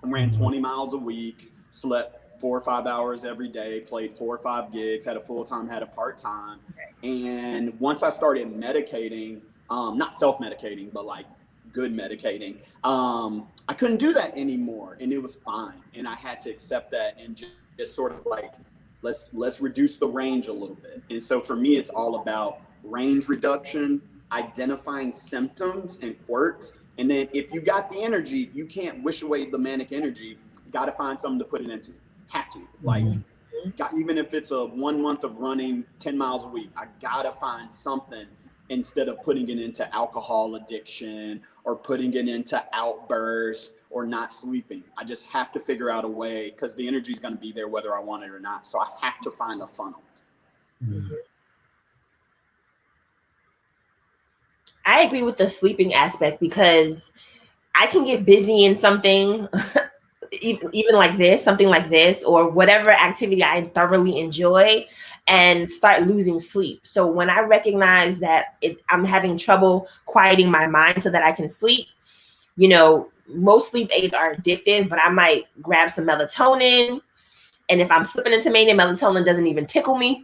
I ran 20 miles a week, slept 4 or 5 hours every day, played 4 or 5 gigs, had a full-time, had a part-time. And once I started medicating, not self-medicating, but like good medicating, I couldn't do that anymore, and it was fine. And I had to accept that and just sort of like, let's reduce the range a little bit. And so for me, it's all about range reduction, identifying symptoms and quirks. And then if you got the energy, you can't wish away the manic energy. You got to find something to put it into. Have to. Like, even if it's a 1 month of running 10 miles a week, I got to find something instead of putting it into alcohol addiction or putting it into outbursts or not sleeping. I just have to figure out a way, because the energy is going to be there whether I want it or not. So I have to find a funnel. I agree with the sleeping aspect, because I can get busy in something, even like this, something like this, or whatever activity I thoroughly enjoy, and start losing sleep. So when I recognize that I'm having trouble quieting my mind so that I can sleep, you know, most sleep aids are addictive, but I might grab some melatonin. And if I'm slipping into mania, melatonin doesn't even tickle me,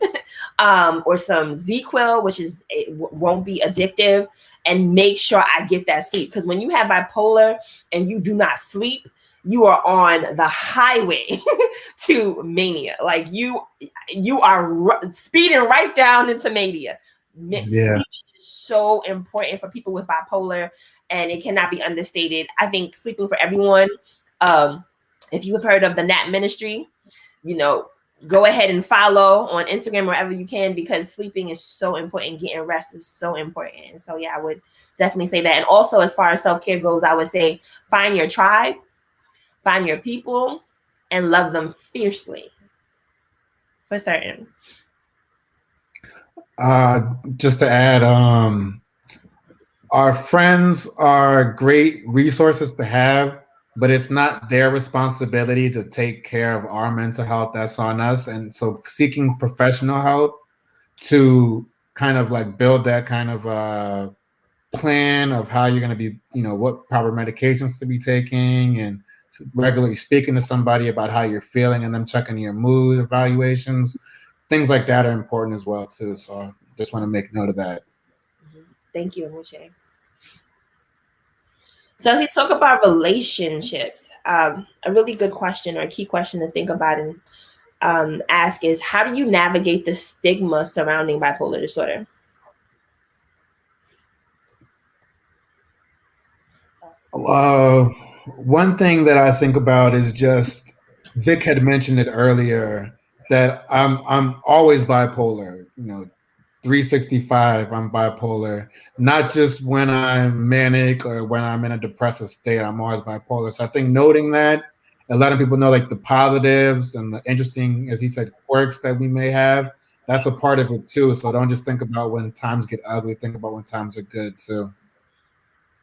or some Z-Quil, which won't be addictive, and make sure I get that sleep. Because when you have bipolar and you do not sleep, you are on the highway to mania. Like you are speeding right down into mania. Yeah. Sleep is so important for people with bipolar, and it cannot be understated. I think sleeping for everyone. If you have heard of the Nap Ministry, you know, go ahead and follow on Instagram wherever you can, because sleeping is so important. Getting rest is so important. So yeah, I would definitely say that. And also, as far as self-care goes, I would say find your tribe, find your people, and love them fiercely. For certain. Just to add, our friends are great resources to have, but it's not their responsibility to take care of our mental health. That's on us. And so seeking professional help to kind of like build that kind of plan of how you're going to be, you know, what proper medications to be taking, and regularly speaking to somebody about how you're feeling, and them checking your mood evaluations, things like that are important as well too. So I just want to make note of that. Thank you, Emuche. So as we talk about relationships, a really good question, or a key question to think about and ask is, how do you navigate the stigma surrounding bipolar disorder? One thing that I think about is just, Vic had mentioned it earlier, that I'm always bipolar, you know, 365, I'm bipolar, not just when I'm manic or when I'm in a depressive state, I'm always bipolar. So I think noting that and letting people know like the positives and the interesting, as he said, quirks that we may have, that's a part of it too. So don't just think about when times get ugly, think about when times are good too.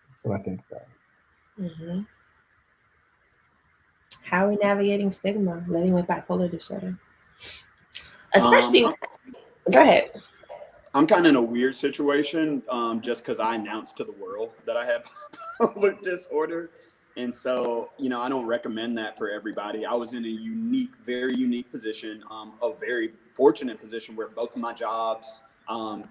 That's what I think about. Mm-hmm. How are we navigating stigma living with bipolar disorder? Especially, go ahead. I'm kind of in a weird situation, just because I announced to the world that I have bipolar disorder. And so, you know, I don't recommend that for everybody. I was in a unique, very unique position, a very fortunate position where both of my jobs,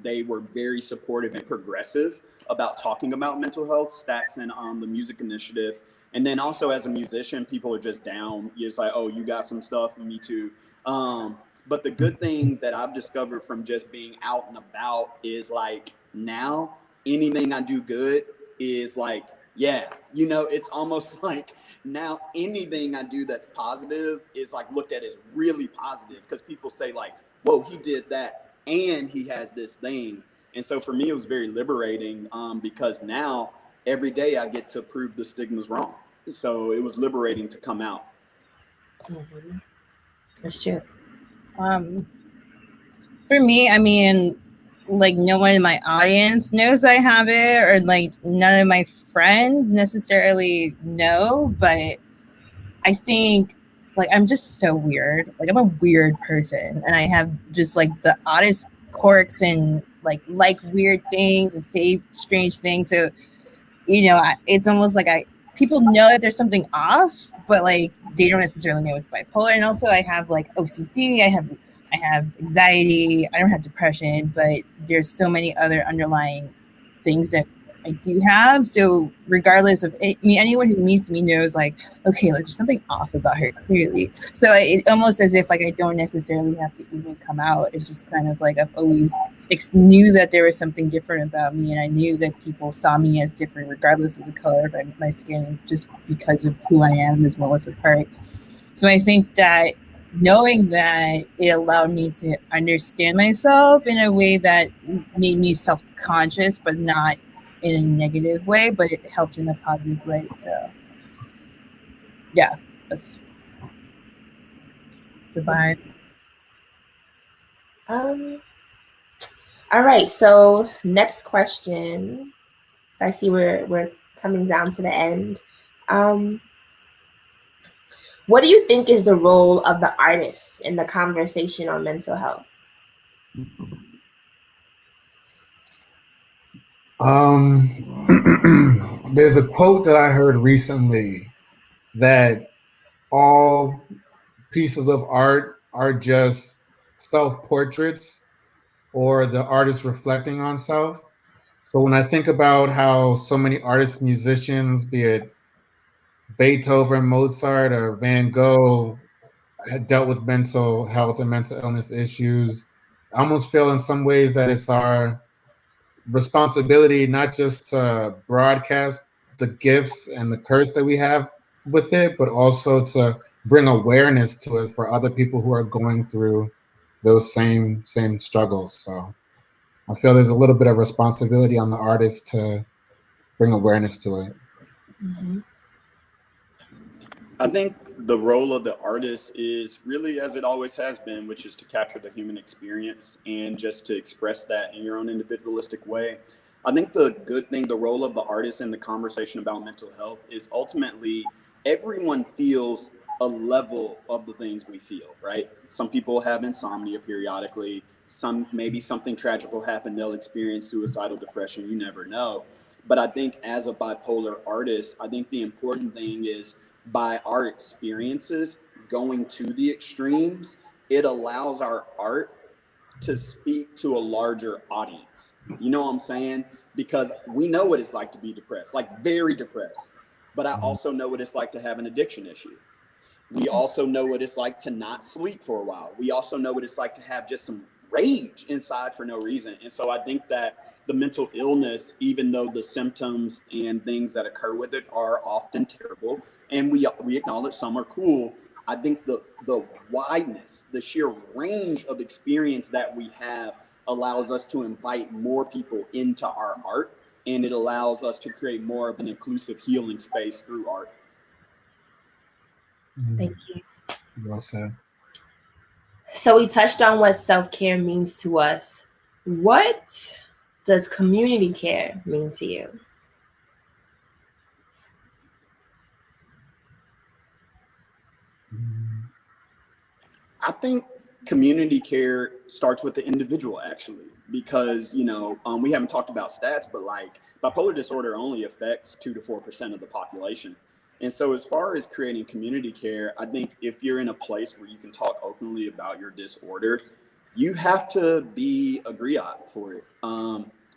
They were very supportive and progressive about talking about mental health, Stax and the Music Initiative. And then also as a musician, people are just down. It's like, oh, you got some stuff, me too. But the good thing that I've discovered from just being out and about is like now anything I do good is like, yeah, you know, it's almost like now anything I do that's positive is like looked at as really positive because people say like, whoa, he did that and he has this thing. And so for me, it was very liberating because now every day I get to prove the stigma's wrong. So it was liberating to come out. Mm-hmm. That's true. For me, I mean, like no one in my audience knows I have it, or like none of my friends necessarily know, but I think like I'm just so weird. Like I'm a weird person and I have just like the oddest quirks and like weird things and say strange things. So, you know, it's almost like people know that there's something off, but like they don't necessarily know it's bipolar. And also I have like OCD, I have anxiety, I don't have depression, but there's so many other underlying things that I do have. So regardless of it, anyone who meets me knows like, okay, like there's something off about her clearly. So it's almost as if like I don't necessarily have to even come out. It's just kind of like I've always knew that there was something different about me, and I knew that people saw me as different regardless of the color of my skin, just because of who I am as Melissa Parke. So I think that knowing that, it allowed me to understand myself in a way that made me self-conscious, but not in a negative way, but it helped in a positive way. So yeah, that's the vibe. All right, so next question. So I see we're coming down to the end. What do you think is the role of the artist in the conversation on mental health? There's a quote that I heard recently that all pieces of art are just self-portraits or the artist reflecting on self. So when I think about how so many artists, musicians, be it Beethoven, Mozart, or Van Gogh, had dealt with mental health and mental illness issues, I almost feel in some ways that it's our responsibility not just to broadcast the gifts and the curse that we have with it, but also to bring awareness to it for other people who are going through those same struggles. So I feel there's a little bit of responsibility on the artist to bring awareness to it. Mm-hmm. I think the role of the artist is really as it always has been, which is to capture the human experience and just to express that in your own individualistic way. I think the good thing, the role of the artist in the conversation about mental health is ultimately everyone feels a level of the things we feel, right? Some people have insomnia periodically. Maybe something tragic will happen. They'll experience suicidal depression. You never know. But I think as a bipolar artist, I think the important thing is by our experiences going to the extremes, it allows our art to speak to a larger audience. You know what I'm saying? Because we know what it's like to be depressed, like very depressed. But I also know what it's like to have an addiction issue. We also know what it's like to not sleep for a while. We also know what it's like to have just some rage inside for no reason. And so I think that the mental illness, even though the symptoms and things that occur with it are often terrible, and we acknowledge some are cool, I think the wideness, the sheer range of experience that we have allows us to invite more people into our art, and it allows us to create more of an inclusive healing space through art. Thank you. Well said. So we touched on what self-care means to us. What does community care mean to you? I think community care starts with the individual, actually, because we haven't talked about stats, but like bipolar disorder only affects 2 to 4% of the population. And so as far as creating community care, I think if you're in a place where you can talk openly about your disorder, you have to be a griot for it,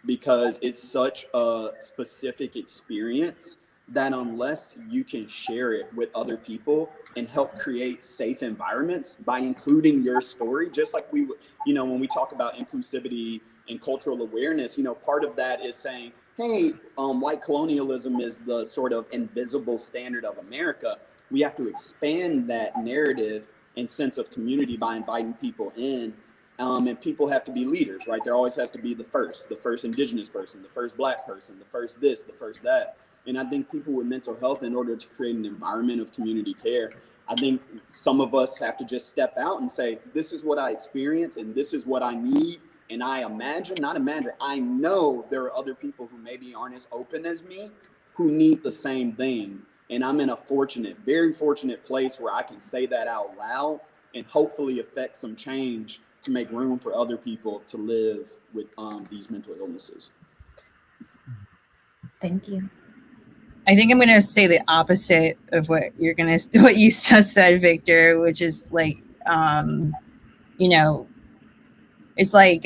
because it's such a specific experience that unless you can share it with other people and help create safe environments by including your story, just like we would, when we talk about inclusivity and cultural awareness, part of that is saying, hey, white colonialism is the sort of invisible standard of America. We have to expand that narrative and sense of community by inviting people in. And people have to be leaders, right? There always has to be the first indigenous person, the first Black person, the first this, the first that. And I think people with mental health, in order to create an environment of community care, I think some of us have to just step out and say, this is what I experience and this is what I need. And I I know there are other people who maybe aren't as open as me who need the same thing. And I'm in a very fortunate place where I can say that out loud and hopefully affect some change to make room for other people to live with these mental illnesses. Thank you. I think I'm going to say the opposite of what you just said, Victor, which is like, it's like,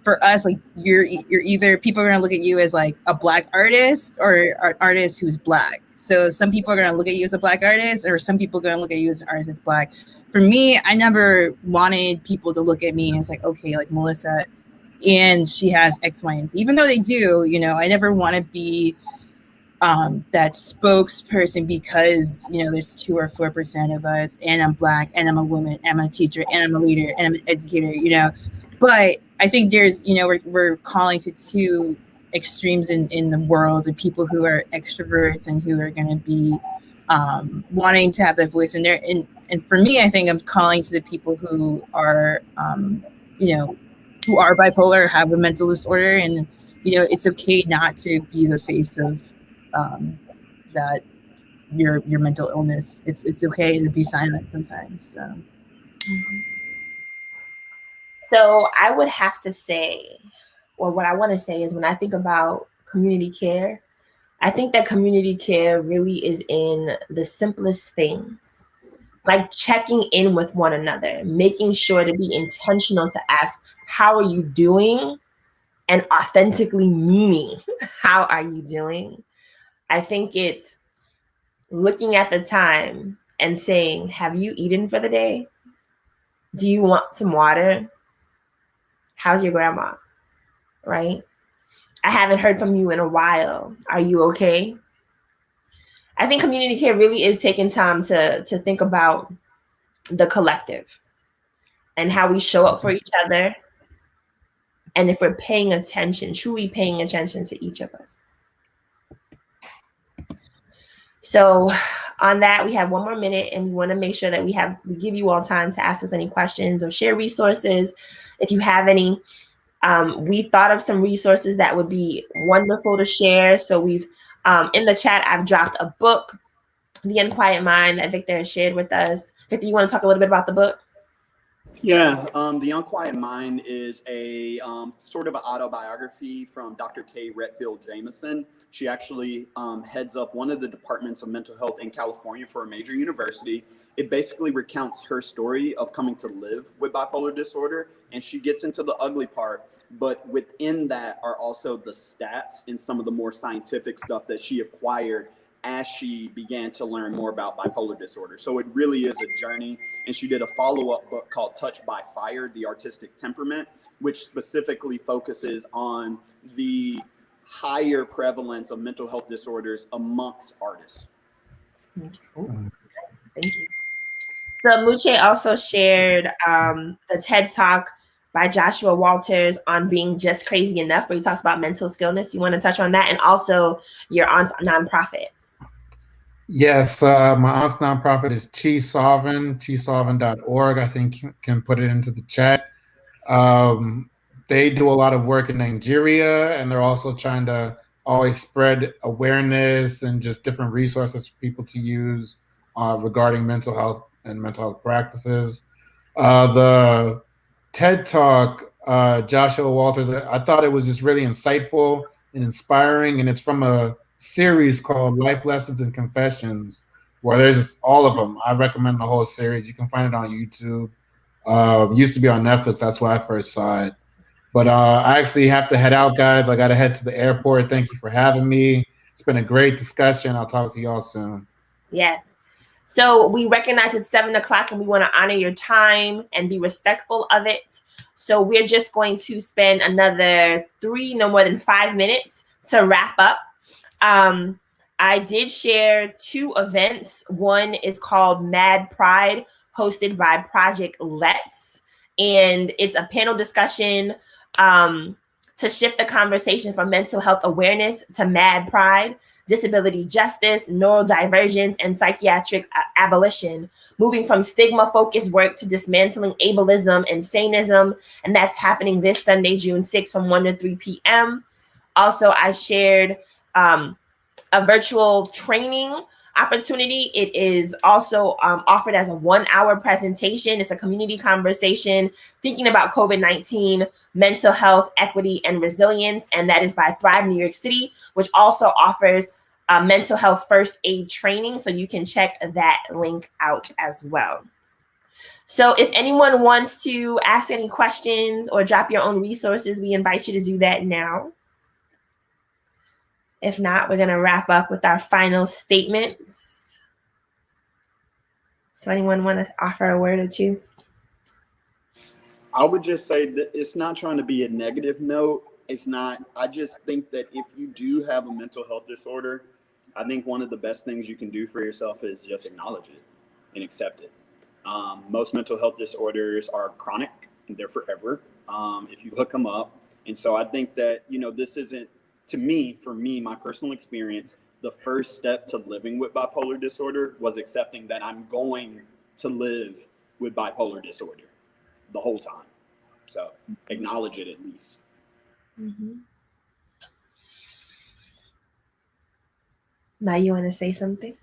for us, like you're either, people are going to look at you as like a Black artist or an artist who's Black. So some people are going to look at you as a Black artist, or some people are going to look at you as an artist that's Black. For me, I never wanted people to look at me as like, okay, like Melissa, and she has X, Y, and Z. Even though they do, I never want to be that spokesperson because, there's 2 or 4% of us, and I'm Black, and I'm a woman, and I'm a teacher, and I'm a leader, and I'm an educator, But I think there's, we're calling to 2 extremes in the world of people who are extroverts and who are going to be wanting to have that voice in there. And for me, I think I'm calling to the people who are, who are bipolar, have a mental disorder, and, it's okay not to be the face of that your mental illness. It's okay to be silent sometimes. So I would have to say, or what I want to say is, when I think about community care, I think that community care really is in the simplest things, like checking in with one another, making sure to be intentional to ask, how are you doing? And authentically meaning, how are you doing? I think it's looking at the time and saying, have you eaten for the day? Do you want some water? How's your grandma? Right? I haven't heard from you in a while. Are you okay? I think community care really is taking time to think about the collective and how we show up for each other. And if we're paying attention, truly paying attention to each of us. So on that, we have 1 more minute, and we want to make sure that we give you all time to ask us any questions or share resources if you have any. We thought of some resources that would be wonderful to share. So we've in the chat, I've dropped a book, The Unquiet Mind, that Victor has shared with us. Victor, you want to talk a little bit about the book? Yeah, The Unquiet Mind is a sort of an autobiography from Dr. Kay Redfield Jameson. She actually heads up one of the departments of mental health in California for a major university. It basically recounts her story of coming to live with bipolar disorder, and she gets into the ugly part. But within that are also the stats and some of the more scientific stuff that she acquired as she began to learn more about bipolar disorder. So it really is a journey. And she did a follow-up book called Touched by Fire, The Artistic Temperament, which specifically focuses on the higher prevalence of mental health disorders amongst artists. Thank you. So Emuche also shared the TED Talk by Joshua Walters on being just crazy enough, where he talks about mental skillness. You want to touch on that? And also your aunt's nonprofit. Yes, my aunt's nonprofit is chisolvin.org. I think can put it into the chat. They do a lot of work in Nigeria, and they're also trying to always spread awareness and just different resources for people to use regarding mental health and mental health practices. The TED Talk, Joshua Walters, I thought it was just really insightful and inspiring, and it's from a series called Life Lessons and Confessions, where there's just all of them. I recommend the whole series. You can find it on YouTube. Used to be on Netflix. That's why I first saw it. But I actually have to head out, guys. I got to head to the airport. Thank you for having me. It's been a great discussion. I'll talk to y'all soon. Yes. So we recognize it's 7 o'clock and we want to honor your time and be respectful of it. So we're just going to spend another 3, no more than 5 minutes to wrap up. I did share 2 events. One is called Mad Pride, hosted by Project Let's. And it's a panel discussion to shift the conversation from mental health awareness to Mad Pride, disability justice, neurodivergence, and psychiatric abolition, moving from stigma-focused work to dismantling ableism and saneism. And that's happening this Sunday, June 6th from 1 to 3 p.m. Also, I shared a virtual training opportunity. It is also offered as a 1-hour presentation. It's a community conversation thinking about COVID-19, mental health, equity, and resilience. And that is by Thrive New York City, which also offers mental health first aid training. So you can check that link out as well. So if anyone wants to ask any questions or drop your own resources, we invite you to do that now. If not, we're going to wrap up with our final statements. So anyone want to offer a word or two? I would just say that it's not trying to be a negative note. It's not. I just think that if you do have a mental health disorder, I think one of the best things you can do for yourself is just acknowledge it and accept it. Most mental health disorders are chronic and they're forever if you look them up. And so I think that, this isn't, to me, for me, my personal experience, the first step to living with bipolar disorder was accepting that I'm going to live with bipolar disorder the whole time. So acknowledge it at least. Mm-hmm. Now you want to say something?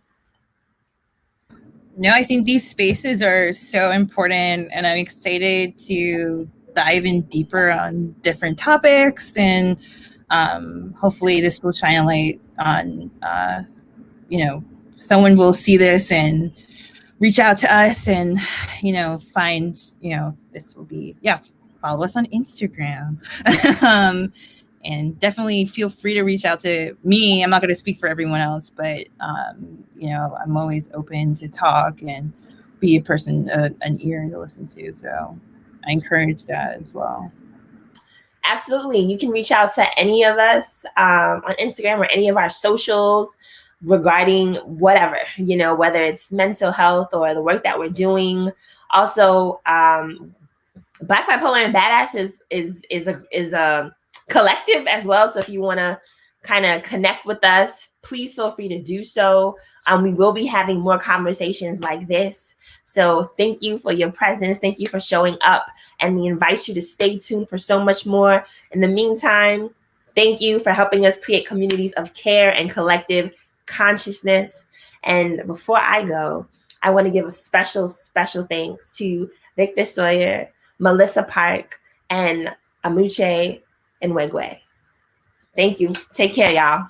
No, I think these spaces are so important, and I'm excited to dive in deeper on different topics, and hopefully this will shine a light on, someone will see this and reach out to us and, find, this will be, follow us on Instagram. And definitely feel free to reach out to me. I'm not going to speak for everyone else, but, I'm always open to talk and be a person, an ear to listen to. So I encourage that as well. Absolutely. You can reach out to any of us on Instagram or any of our socials regarding whatever, whether it's mental health or the work that we're doing. Also, Black Bipolar and Badass is a collective as well. So if you want to kind of connect with us, please feel free to do so. We will be having more conversations like this. So thank you for your presence. Thank you for showing up. And we invite you to stay tuned for so much more. In the meantime, thank you for helping us create communities of care and collective consciousness. And before I go, I want to give a special thanks to Victor Sawyer, Melissa Parke, and Emuche and Nwaigwe. Thank you. Take care, y'all.